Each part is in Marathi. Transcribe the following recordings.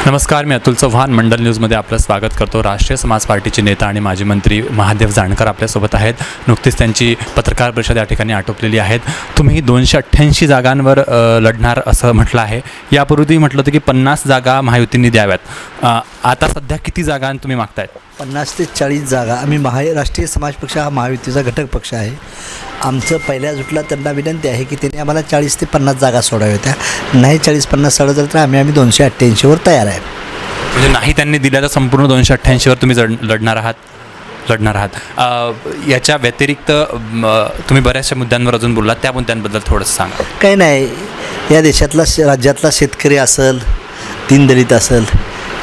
नमस्कार, मी अतुल चव्हाण. मंडल न्यूजमध्ये आपलं स्वागत करतो. राष्ट्रीय समाज पार्टीचे नेता आणि माजी मंत्री महादेव जानकर आपल्यासोबत आहेत. नुकतीच त्यांची पत्रकार परिषद या ठिकाणी आटोपलेली आहेत. तुम्ही 288 जागांवर लढणार असं म्हटलं आहे. यापूर्वी म्हटलं होतं की 50 जागा महायुतींनी द्याव्यात. आता सध्या किती जागा तुम्ही मागतायत? 50 ते 40 जागा. आम्ही राष्ट्रीय समाज पक्ष हा महायुतीचा घटक पक्ष आहे. आमचं पहिल्या जुटला त्यांना विनंती आहे की त्यांनी आम्हाला 40 ते 50 जागा सोडाव्या होत्या. नाही 40-50 सोडलं झालं तर आम्ही 288वर तयार आहे. म्हणजे नाही त्यांनी दिल्या तर संपूर्ण 288वर तुम्ही लढणार आहात. याच्या व्यतिरिक्त तुम्ही बऱ्याचशा मुद्द्यांवर अजून बोललात, त्या मुद्द्यांबद्दल थोडंसं सांगा. काही नाही, या देशातला राज्यातला शेतकरी असेल, दीनदलित असेल,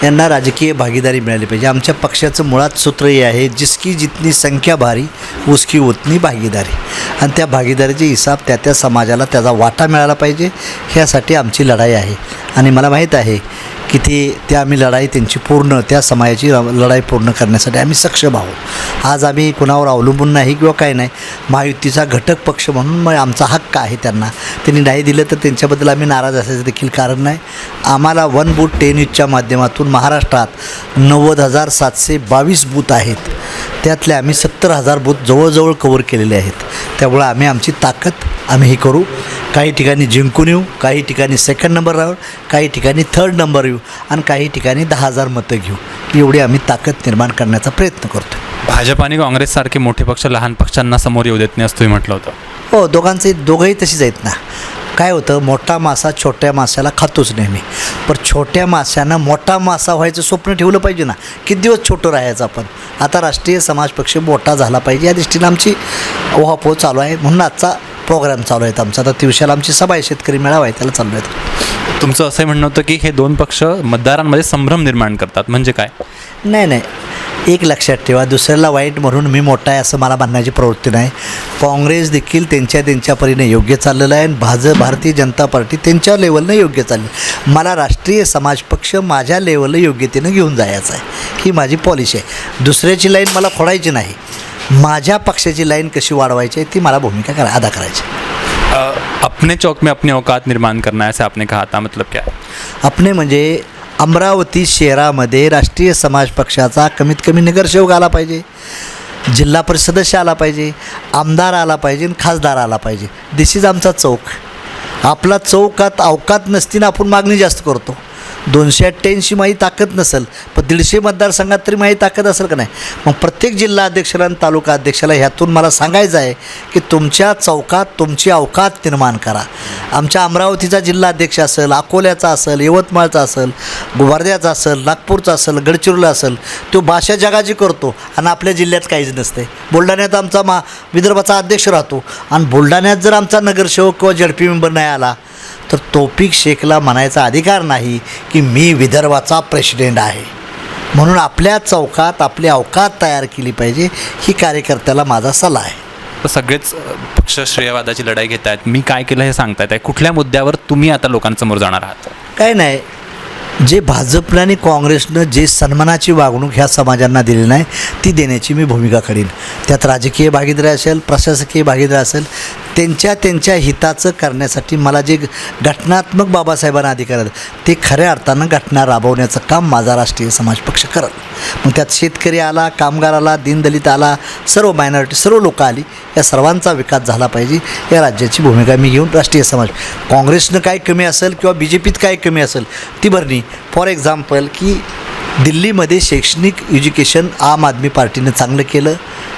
यांना राजकीय भागीदारी मिळाली पाहिजे. आमच्या पक्षाचं मुळात सूत्र हे आहे, जिसकी जितनी संख्या भारी उसकी उतनी भागीदारी. आणि त्या भागीदारीचे हिसाब त्या समाजाला त्याचा वाटा मिळाला पाहिजे, ह्यासाठी आमची लढाई आहे. आणि मला माहीत आहे की ते आम्ही लढाई त्यांची त्या समाजाची लढाई पूर्ण करण्यासाठी आम्ही सक्षम आहोत. आज आम्ही कुणावर अवलंबून नाही किंवा काही नाही. महायुतीचा घटक पक्ष म्हणून मग आमचा हक्क आहे. त्यांनी नाही दिलं तर त्यांच्याबद्दल आम्ही नाराज असायचं देखील कारण नाही. आम्हाला वन बूथ 10 न्यूजच्या माध्यमातून महाराष्ट्रात 90,722 बूथ आहेत. त्यातले आम्ही 70,000 बूथ जवळजवळ कवर केलेले आहेत. त्यामुळं आमची ताकद हे करू. काही ठिकाणी जिंकून येऊ, काही ठिकाणी सेकंड नंबर राहू, काही ठिकाणी थर्ड नंबर येऊ आणि काही ठिकाणी 10,000 मतं घेऊ. एवढी आम्ही ताकद निर्माण करण्याचा प्रयत्न करतो. भाजप आणि काँग्रेससारखे मोठे पक्ष लहान पक्षांना समोर येऊ देत नाही असं तुम्ही म्हटलं होतं. हो, दोघंही तशीच आहेत ना. काय होतं, मोठा मासा छोट्या माशाला खातोच नेहमी. पण छोट्या माशानं मोठा मासा व्हायचं स्वप्न ठेवलं पाहिजे ना. किती दिवस छोटं राहायचं आपण. आता राष्ट्रीय समाज पक्ष मोठा झाला पाहिजे या दृष्टीनं आमची ओहापोह चालू आहे. म्हणून आजचा प्रोग्राम चालू आहेत आमचा. आता दिवसाला आमची सभा आहे, शेतकरी मेळावा आहे, त्याला चालू आहेत. तुमचं असं म्हणणं होतं की हे दोन पक्ष मतदारांमध्ये संभ्रम निर्माण करतात, म्हणजे काय? नाही, एक लक्षात ठेवा, दुसऱ्याला वाईट म्हणून मी मोठा आहे असं मला म्हणण्याची प्रवृत्ती नाही. काँग्रेस देखील त्यांच्या परीने योग्य चाललेलं आहे आणि भारतीय जनता पार्टी त्यांच्या लेवलनं योग्य चालली. मला राष्ट्रीय समाज पक्ष माझ्या लेवलला योग्यतेनं घेऊन जायचं आहे, ही माझी पॉलिसी आहे. दुसऱ्याची लाईन मला फोडायची नाही. माझ्या पक्षाची लाईन कशी वाढवायची आहे ती मला भूमिका अदा करायची. अपने चौक में अपनी औकात निर्माण करना है, ऐसा आपने कहा था, मतलब क्या? अपने म्हणजे अमरावती शहरामध्ये राष्ट्रीय समाज पक्षाचा कमीत कमी नगरसेवक आला पाहिजे, जिल्हा परिषद सदस्य आला पाहिजे, आमदार आला पाहिजे आणि खासदार आला पाहिजे. दिस इज आमचा चौक. आपला चौकात अवकात नसतीनं आपण मागणी जास्त करतो. 288 माही ताकद नसेल, पण 150 मतदारसंघात तरी माही ताकद असेल का नाही. मग प्रत्येक जिल्हा अध्यक्षाला आणि तालुका अध्यक्षाला ह्यातून मला सांगायचं आहे की तुमच्या चौकात तुमची अवकात निर्माण करा. आमच्या अमरावतीचा जिल्हा अध्यक्ष असेल, अकोल्याचा असेल, यवतमाळचा असेल, वर्ध्याचा असेल, नागपूरचा असेल, गडचिरोलीला असेल, तो भाषा जगाची करतो आणि आपल्या जिल्ह्यात काहीच नसते. बुलढाण्यात आमचा विदर्भाचा अध्यक्ष राहतो आणि बुलढाण्यात जर आमचा नगरसेवक किंवा झडपी मेंबर नाही आला तर तौफिक शेखला म्हणायचा अधिकार नाही की मी विदर्भाचा प्रेसिडेंट आहे. म्हणून आपल्या चौकात आपली अवकात तयार केली पाहिजे, ही कार्यकर्त्याला माझा सल्ला आहे. सगळेच पक्ष श्रेयवादाची लढाई घेत आहेत. मी काय केलं हे सांगतायत. कुठल्या मुद्द्यावर तुम्ही आता लोकांसमोर जाणार आहात? काय नाही, जे भाजपनं आणि काँग्रेसनं जे सन्मानाची वागणूक ह्या समाजांना दिली नाही ती देण्याची मी भूमिका करीन. त्यात राजकीय भागीदारी असेल, प्रशासकीय भागीदारी असेल, त्यांच्या हिताचं करण्यासाठी मला जे घटनात्मक बाबासाहेबांना अधिकार आहेत ते खऱ्या अर्थानं घटना राबवण्याचं काम माझा राष्ट्रीय समाज पक्ष करत. मग त्यात शेतकरी आला, कामगार आला, दीनदलित आला, सर्व मायनॉरिटी, सर्व लोक आली, या सर्वांचा विकास झाला पाहिजे या राज्याची भूमिका मी घेऊन राष्ट्रीय समाज. काँग्रेसनं काय कमी असेल किंवा BJPत काय कमी असेल ती भरणी. फॉर एक्झाम्पल की दिल्लीमध्ये शैक्षणिक एज्युकेशन आम आदमी पार्टीनं चांगलं केलं,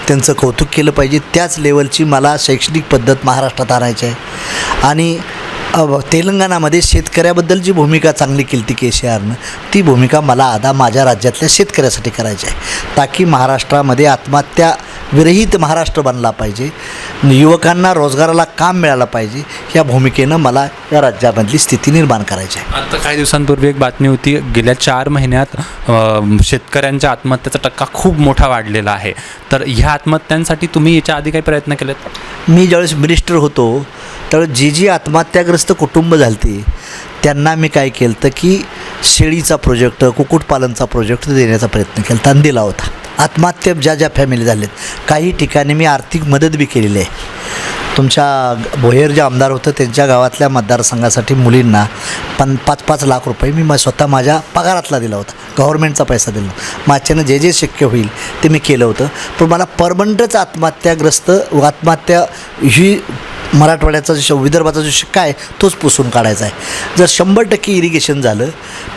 त्यांचं कौतुक केलं पाहिजे. त्याच लेवलची मला शैक्षणिक पद्धत महाराष्ट्रात आणायची आहे. आणि तेलंगणामध्ये शेतकऱ्याबद्दल जी भूमिका चांगली केली ती KCRनं, ती भूमिका मला आता माझ्या राज्यातल्या शेतकऱ्यासाठी करायची आहे. ताकी महाराष्ट्रामध्ये आत्महत्या विरहित महाराष्ट्र बनला पाहिजे, युवकांना रोजगाराला काम मिळालं पाहिजे. या भूमिकेनं मला या राज्यामधली स्थिती निर्माण करायची आहे. आता काही दिवसांपूर्वी एक बातमी होती, गेल्या 4 महिन्यात शेतकऱ्यांच्या आत्महत्याचा टक्का खूप मोठा वाढलेला आहे. तर ह्या आत्महत्यांसाठी तुम्ही याच्या आधी काही प्रयत्न केलेत? मी ज्यावेळेस मिनिस्टर होतो त्यावेळेस जी आत्महत्याग्रस्त कुटुंब झालती त्यांना मी काय केलं तर की शेळीचा प्रोजेक्ट, कुक्कुटपालनचा प्रोजेक्ट देण्याचा प्रयत्न केला आणि दिला होता. आत्महत्या ज्या फॅमिली झाल्यात काही ठिकाणी मी आर्थिक मदत बी केलेली आहे. तुमच्या भोयर जे आमदार होतं त्यांच्या गावातल्या मतदारसंघासाठी मुलींना 5-5 लाख रुपये मी स्वतः माझ्या पगारातला दिला होता, गव्हर्नमेंटचा पैसा दिला. माझ्यानं जे जे शक्य होईल ते मी केलं होतं. पण मला परमनंटच आत्महत्या ही मराठवाड्याचा जो विदर्भाचा जो शिक्का आहे तोच पुसून काढायचा आहे. जर 100% इरिगेशन झालं,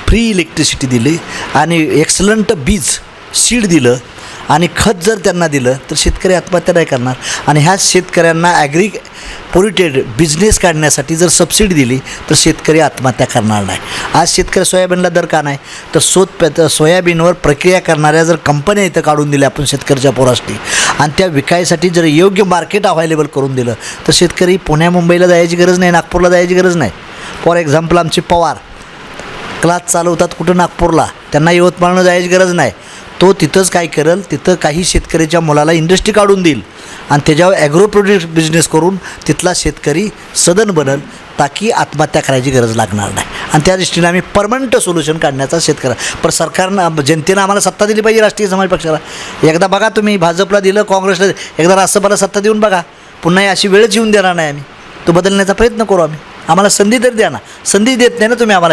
फ्री इलेक्ट्रिसिटी दिली आणि एक्सलंट बीज सीड दिलं आणि खत जर त्यांना दिलं तर शेतकरी आत्महत्या नाही करणार. आणि ह्या शेतकऱ्यांना पोल्युटेड बिझनेस काढण्यासाठी जर सबसिडी दिली तर शेतकरी आत्महत्या करणार नाही. आज शेतकरी सोयाबीनला दर का नाही तर सोयाबीनवर प्रक्रिया करणाऱ्या जर कंपन्या इथं काढून दिल्या आपण शेतकऱ्याच्या पोरासाठी आणि त्या विकायसाठी जर योग्य मार्केट अवेलेबल करून दिलं तर शेतकरी पुण्या मुंबईला जायची गरज नाही, नागपूरला जायची गरज नाही. फॉर एक्झाम्पल आमचे पवार क्लास चालवतात कुठं नागपूरला, त्यांना यवतमाळनं जायची गरज नाही. तो तिथंच काय करेल, तिथं काही शेतकऱ्याच्या मुलाला इंडस्ट्री काढून देईल आणि त्याच्यावर ॲग्रो प्रोडक्ट बिझनेस करून तिथला शेतकरी सदन बनल, ताकी आत्महत्या करायची गरज लागणार नाही. आणि त्या दृष्टीने आम्ही परमनंट सोल्युशन काढण्याचा पण सरकारनं जनतेनं आम्हाला सत्ता दिली पाहिजे. राष्ट्रीय समाज पक्षाला एकदा बघा तुम्ही, भाजपला दिलं, काँग्रेसला एकदा राज्यसभेला सत्ता देऊन बघा. पुन्हा अशी वेळच येऊन देणार नाही. आम्ही तो बदलण्याचा प्रयत्न करू. आम्हाला संधी तरी द्या ना. संधी देत नाही ना तुम्ही आम्हाला.